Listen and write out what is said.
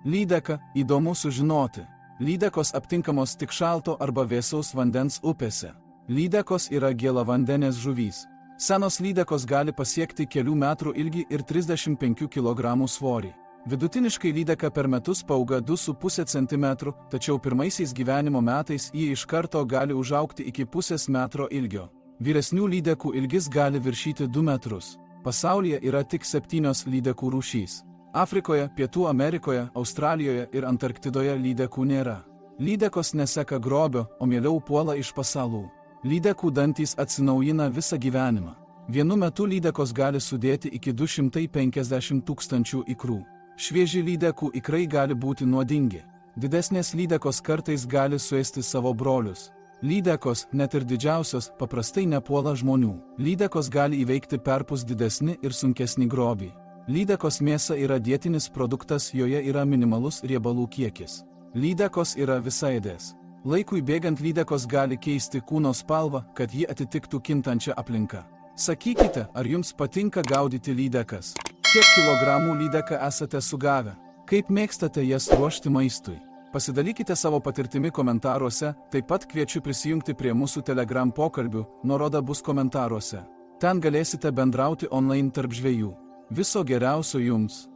Lydeka – įdomu sužinoti. Lydekos aptinkamos tik šalto arba vėsaus vandens upėse. Lydekos yra gėlavandenės žuvys. Senos lydekos gali pasiekti kelių metrų ilgį ir 35 kg svorį. Vidutiniškai lydeka per metus paauga 2,5 cm, tačiau pirmaisiais gyvenimo metais ji iš karto gali užaugti iki 0,5 metro ilgio. Vyresnių lydekų ilgis gali viršyti 2 metrus. Pasaulyje yra tik 7 lydekų rūšys. Afrikoje, Pietų Amerikoje, Australijoje ir Antarktidoje lydekų nėra. Lydekos neseka grobio, o mieliau puola iš pasalų. Lydekų dantys atsinaujina visą gyvenimą. Vienu metu lydekos gali sudėti iki 250 000 ikrų. Švieži lydekų ikrai gali būti nuodingi. Didesnės lydekos kartais gali suėsti savo brolius. Lydekos, net ir didžiausios, paprastai nepuola žmonių. Lydekos gali įveikti perpus didesnį ir sunkesnį grobį. Lydekos mėsa yra dietinis produktas, joje yra minimalus riebalų kiekis. Lydekos yra visaėdės. Laikui bėgant lydekos gali keisti kūno spalvą, kad ji atitiktų kintančią aplinką. Sakykite, ar jums patinka gaudyti lydekas? Kiek kilogramų lydeką esate sugavę? Kaip mėgstate jas ruošti maistui? Pasidalykite savo patirtimi komentaruose, taip pat kviečiu prisijungti prie mūsų Telegram pokalbių, nuoroda bus komentaruose. Ten galėsite bendrauti online tarp žvejų. Viso geriausio jums!